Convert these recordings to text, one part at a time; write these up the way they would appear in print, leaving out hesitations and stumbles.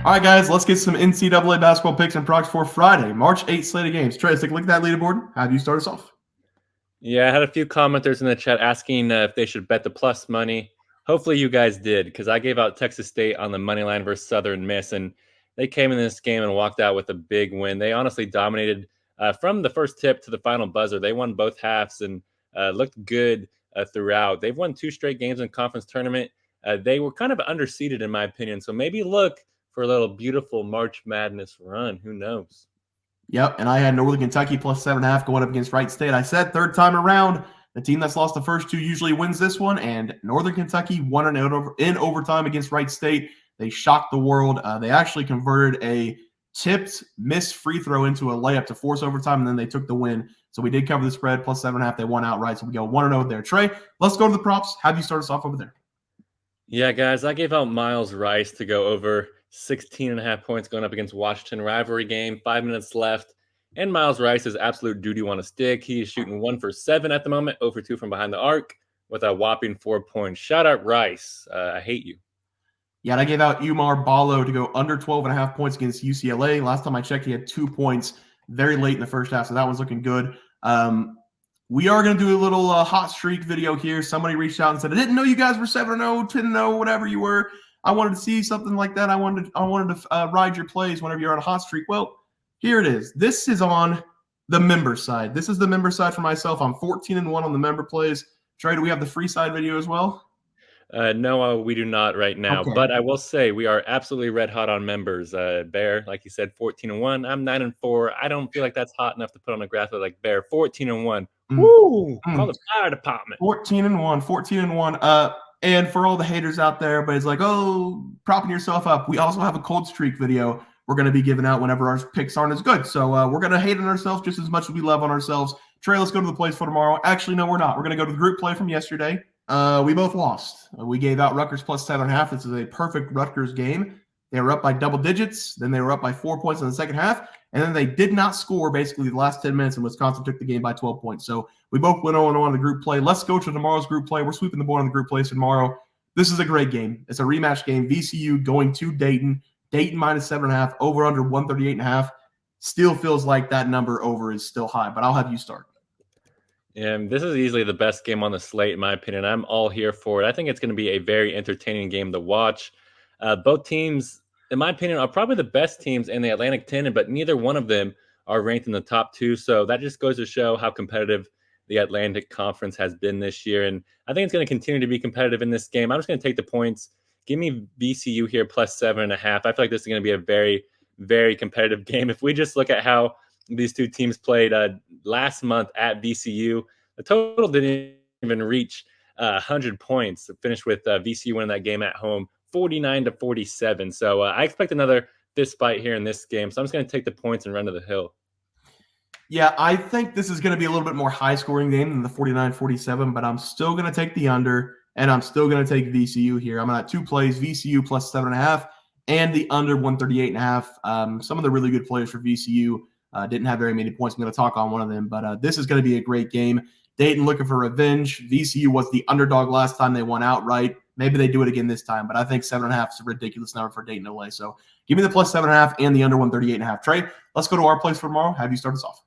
All right, guys, let's get some NCAA basketball picks and procs for Friday, March 8th slate of games. Trey, let's take a look at that leaderboard. Have you start us off? Yeah, I had a few commenters in the chat asking if they should bet the plus money. Hopefully you guys did, because I gave out Texas State on the money line versus Southern Miss, and they came in this game and walked out with a big win. They honestly dominated from the first tip to the final buzzer. They won both halves and looked good throughout. They've won 2 straight games in conference tournament. They were kind of underseeded, in my opinion, so maybe look for a little beautiful March Madness run. Who knows? Yep, and I had Northern Kentucky plus 7.5 going up against Wright State. I said third time around, the team that's lost the first 2 usually wins this one, and Northern Kentucky won in overtime against Wright State. They shocked the world. They actually converted a tipped missed free throw into a layup to force overtime, and then they took the win. So we did cover the spread, plus 7.5. They won outright, so we go 1-0 there. Trey, let's go to the props. Have you start us off over there? Yeah, guys, I gave out Miles Rice to go over 16.5 points going up against Washington. Rivalry game, 5 minutes left. And Miles Rice is absolute duty on a stick. He is shooting 1 for 7 at the moment, 0 for 2 from behind the arc with a whopping 4 points. Shout out Rice. I hate you. Yeah, and I gave out Umar Ballo to go under 12.5 points against UCLA. Last time I checked, he had 2 points very late in the first half, so that one's looking good. We are going to do a little hot streak video here. Somebody reached out and said, I didn't know you guys were 7-0, 10-0, whatever you were. I wanted to see something like that. I wanted to ride your plays whenever you're on a hot streak. Well, here it is. This is on the member side. This is the member side for myself. I'm 14-1 on the member plays. Trey, do we have the free side video as well? No, we do not right now. Okay. But I will say we are absolutely red hot on members. Bear, like you said, 14-1. I'm 9-4. I don't feel like that's hot enough to put on a graphic like Bear. 14-1. Woo! Call the fire department. 14-1. And for all the haters out there, but it's like, oh, propping yourself up. We also have a cold streak video we're going to be giving out whenever our picks aren't as good. So we're going to hate on ourselves just as much as we love on ourselves. Trey, let's go to the plays for tomorrow. Actually, no, we're not. We're going to go to the group play from yesterday. We both lost. We gave out Rutgers plus 7.5. This is a perfect Rutgers game. They were up by double digits. Then they were up by 4 points in the second half. And then they did not score basically the last 10 minutes, and Wisconsin took the game by 12 points. So we both went 0-0 on the group play. Let's go to tomorrow's group play. We're sweeping the board on the group plays for tomorrow. This is a great game. It's a rematch game. VCU going to Dayton. Dayton minus 7.5, over under 138.5. Still feels like that number over is still high, but I'll have you start. Yeah, this is easily the best game on the slate, in my opinion. I'm all here for it. I think it's going to be a very entertaining game to watch. Both teams, in my opinion, are probably the best teams in the Atlantic 10, but neither one of them are ranked in the top 2. So that just goes to show how competitive the Atlantic Conference has been this year. And I think it's going to continue to be competitive in this game. I'm just going to take the points. Give me VCU here plus 7.5. I feel like this is going to be a very, very competitive game. If we just look at how these two teams played last month at VCU, the total didn't even reach 100 points. It finished with VCU winning that game at home 49-47. So I expect another fist fight here in this game. So I'm just going to take the points and run to the hill. Yeah, I think this is going to be a little bit more high-scoring game than the 49-47, but I'm still going to take the under, and I'm still going to take VCU here. I'm at 2 plays, VCU plus 7.5, and the under 138.5. Some of the really good players for VCU didn't have very many points. I'm going to talk on one of them, but this is going to be a great game. Dayton looking for revenge. VCU was the underdog last time they won outright. Maybe they do it again this time, but I think 7.5 is a ridiculous number for Dayton to lay. So give me the plus 7.5 and the under 138.5. Trey, let's go to our plays for tomorrow. Have you start us off?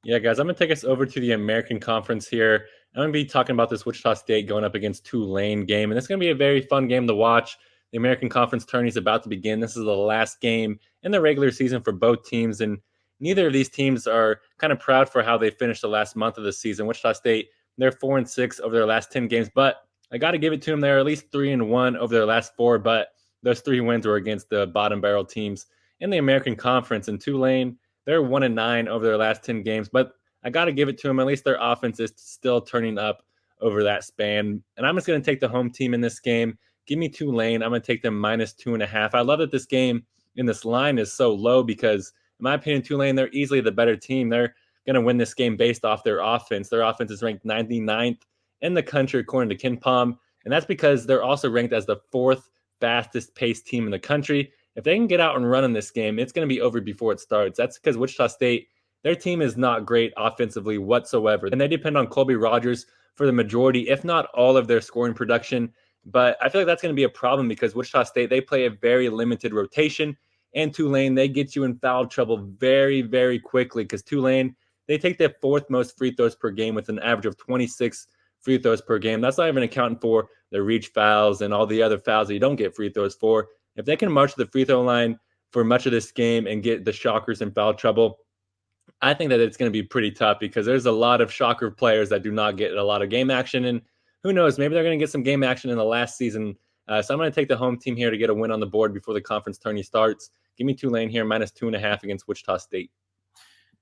Yeah, guys, I'm going to take us over to the American Conference here. I'm going to be talking about this Wichita State going up against Tulane game, and it's going to be a very fun game to watch. The American Conference tourney is about to begin. This is the last game in the regular season for both teams, and neither of these teams are kind of proud for how they finished the last month of the season. Wichita State, they're 4-6 over their last 10 games, but I got to give it to them. They're at least 3-1 over their last 4, but those 3 wins were against the bottom barrel teams in the American Conference. And Tulane, they're 1-9 over their last 10 games, but I got to give it to them. At least their offense is still turning up over that span. And I'm just going to take the home team in this game. Give me Tulane. I'm going to take them minus 2.5. I love that this game in this line is so low because, in my opinion, Tulane, they're easily the better team. They're going to win this game based off their offense. Their offense is ranked 99th in the country, according to KenPom. And that's because they're also ranked as the 4th fastest paced team in the country. If they can get out and run in this game, it's going to be over before it starts. That's because Wichita State, their team is not great offensively whatsoever. And they depend on Colby Rogers for the majority, if not all of their scoring production. But I feel like that's going to be a problem because Wichita State, they play a very limited rotation. And Tulane, they get you in foul trouble very, very quickly because Tulane, they take their fourth most free throws per game with an average of 26 free throws per game. That's not even accounting for the reach fouls and all the other fouls that you don't get free throws for. If they can march to the free throw line for much of this game and get the Shockers in foul trouble, I think that it's going to be pretty tough because there's a lot of Shocker players that do not get a lot of game action. And who knows, maybe they're going to get some game action in the last season. So I'm going to take the home team here to get a win on the board before the conference tourney starts. Give me Tulane here, -2.5 against Wichita State.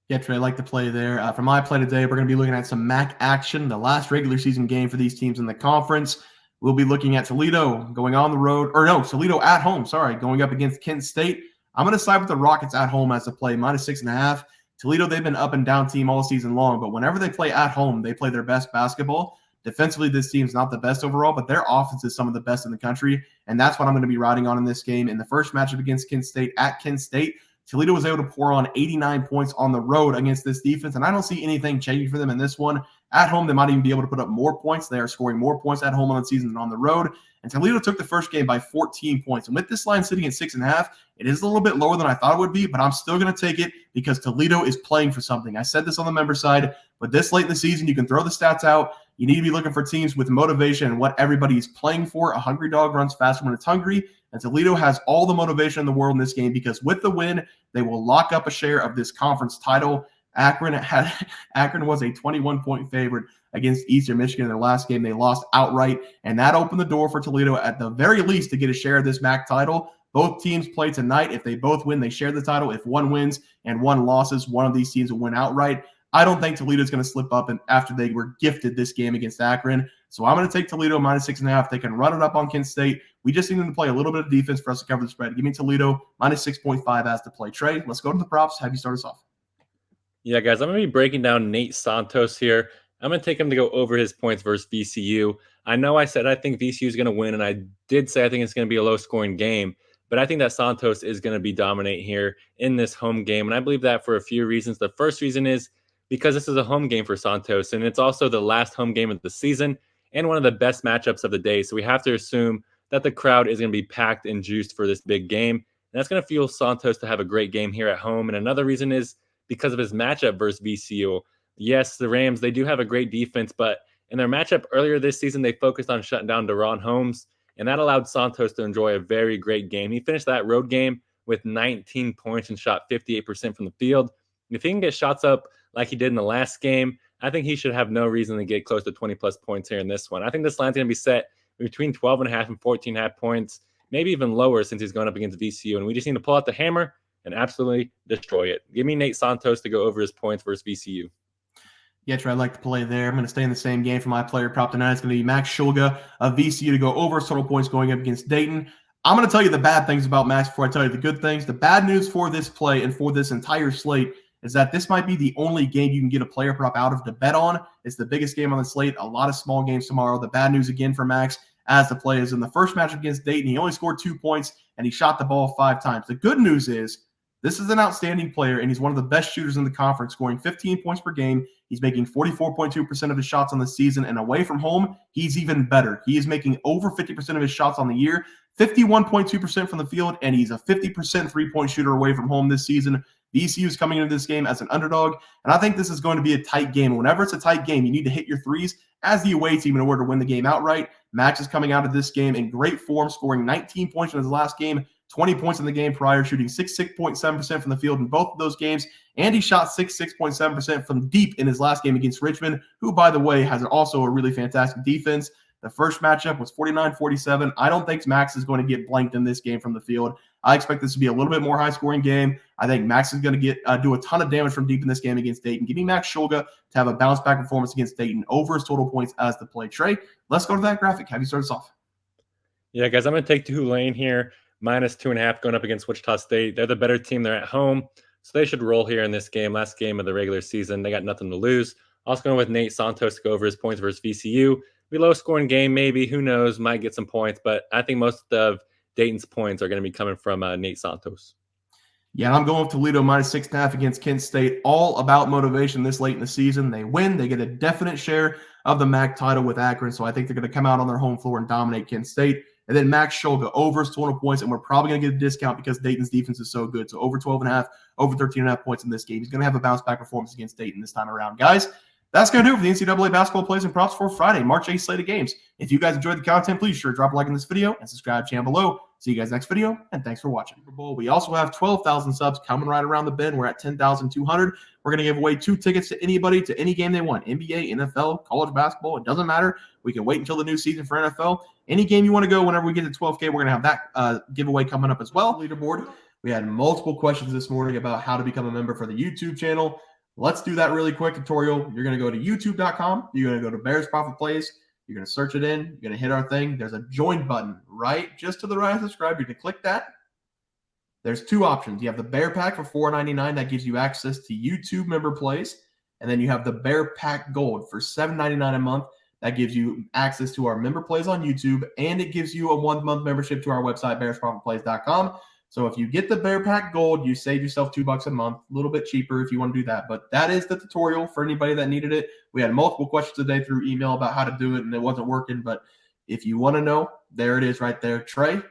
Yeah, Trey, I like the play there. For my play today, we're going to be looking at some MAC action, the last regular season game for these teams in the conference. We'll be looking at Toledo going on the road, Toledo at home, going up against Kent State. I'm going to side with the Rockets at home as a play, -6.5. Toledo, they've been up and down team all season long, but whenever they play at home, they play their best basketball. Defensively, this team's not the best overall, but their offense is some of the best in the country, and that's what I'm going to be riding on in this game. In the first matchup against Kent State at Kent State, Toledo was able to pour on 89 points on the road against this defense, and I don't see anything changing for them in this one. At home, they might even be able to put up more points. They are scoring more points at home on the season than on the road. And Toledo took the first game by 14 points. And with this line sitting at 6.5, it is a little bit lower than I thought it would be, but I'm still going to take it because Toledo is playing for something. I said this on the member side, but this late in the season, you can throw the stats out. You need to be looking for teams with motivation and what everybody's playing for. A hungry dog runs faster when it's hungry. And Toledo has all the motivation in the world in this game because with the win, they will lock up a share of this conference title. Akron was a 21-point favorite against Eastern Michigan in their last game. They lost outright, and that opened the door for Toledo at the very least to get a share of this MAC title. Both teams play tonight. If they both win, they share the title. If one wins and one loses, one of these teams will win outright. I don't think Toledo's going to slip up and after they were gifted this game against Akron. So I'm going to take Toledo -6.5. They can run it up on Kent State. We just need them to play a little bit of defense for us to cover the spread. Give me Toledo -6.5 as the play. Trey, let's go to the props. Have you start us off? Yeah, guys, I'm going to be breaking down Nate Santos here. I'm going to take him to go over his points versus VCU. I know I said I think VCU is going to win, and I did say I think it's going to be a low-scoring game, but I think that Santos is going to be dominant here in this home game, and I believe that for a few reasons. The first reason is because this is a home game for Santos, and it's also the last home game of the season and one of the best matchups of the day, so we have to assume that the crowd is going to be packed and juiced for this big game, and that's going to fuel Santos to have a great game here at home. And another reason is because of his matchup versus VCU. Yes, the Rams, they do have a great defense, but in their matchup earlier this season, they focused on shutting down Deron Holmes, and that allowed Santos to enjoy a very great game. He finished that road game with 19 points and shot 58% from the field. If he can get shots up like he did in the last game, I think he should have no reason to get close to 20-plus points here in this one. I think this line's going to be set between 12.5 and 14.5 points, maybe even lower since he's going up against VCU, and we just need to pull out the hammer and absolutely destroy it. Give me Nate Santos to go over his points versus VCU. Yeah, Trey, I like the play there. I'm going to stay in the same game for my player prop tonight. It's going to be Max Shulga of VCU to go over his total points going up against Dayton. I'm going to tell you the bad things about Max before I tell you the good things. The bad news for this play and for this entire slate is that this might be the only game you can get a player prop out of to bet on. It's the biggest game on the slate. A lot of small games tomorrow. The bad news again for Max as the play is in the first match against Dayton, he only scored 2 points and he shot the ball 5 times. The good news is this is an outstanding player, and he's one of the best shooters in the conference, scoring 15 points per game. He's making 44.2% of his shots on the season, and away from home, he's even better. He is making over 50% of his shots on the year, 51.2% from the field, and he's a 50% three-point shooter away from home this season. VCU is coming into this game as an underdog, and I think this is going to be a tight game. Whenever it's a tight game, you need to hit your threes as the away team in order to win the game outright. Max is coming out of this game in great form, scoring 19 points in his last game, 20 points in the game prior, shooting 66.7% from the field in both of those games. And he shot 66.7% from deep in his last game against Richmond, who, by the way, has also a really fantastic defense. The first matchup was 49-47. I don't think Max is going to get blanked in this game from the field. I expect this to be a little bit more high-scoring game. I think Max is going to do a ton of damage from deep in this game against Dayton. Give me Max Shulga to have a bounce-back performance against Dayton over his total points as the play. Trey, let's go to that graphic. Have you start us off? Yeah, guys, I'm going to take Tulane here. -2.5 going up against Wichita State. They're the better team. They're at home, so they should roll here in this game. Last game of the regular season. They got nothing to lose. Also going with Nate Santos to go over his points versus VCU. Be low-scoring game, maybe. Who knows? Might get some points, but I think most of Dayton's points are going to be coming from Nate Santos. Yeah, and I'm going with Toledo -6.5 against Kent State. All about motivation this late in the season. They win. They get a definite share of the MAC title with Akron. So I think they're going to come out on their home floor and dominate Kent State. And then Max Shulga, over 20 points, and we're probably going to get a discount because Dayton's defense is so good. So over 12.5, over 13.5 points in this game. He's going to have a bounce-back performance against Dayton this time around. Guys, that's going to do it for the NCAA basketball plays and props for Friday, March 8th slate of games. If you guys enjoyed the content, please sure drop a like in this video and subscribe to the channel below. See you guys next video, and thanks for watching. Super Bowl. We also have 12,000 subs coming right around the bend. We're at 10,200. We're going to give away 2 tickets to anybody to any game they want. NBA, NFL, college basketball, it doesn't matter. We can wait until the new season for NFL. Any game you want to go, whenever we get to 12K, we're going to have that giveaway coming up as well. Leaderboard. We had multiple questions this morning about how to become a member for the YouTube channel. Let's do that really quick tutorial. You're going to go to youtube.com. You're going to go to Bears Profit Plays. You're going to search it in. You're going to hit our thing. There's a join button right just to the right of subscribe. You can click that. There's 2 options. You have the Bear Pack for $4.99. That gives you access to YouTube member plays. And then you have the Bear Pack Gold for $7.99 a month. That gives you access to our member plays on YouTube, and it gives you a 1-month membership to our website, bearsprofitplays.com. So if you get the Bear Pack Gold, you save yourself $2 a month, a little bit cheaper if you want to do that. But that is the tutorial for anybody that needed it. We had multiple questions today through email about how to do it, and it wasn't working. But if you want to know, there it is right there. Trey,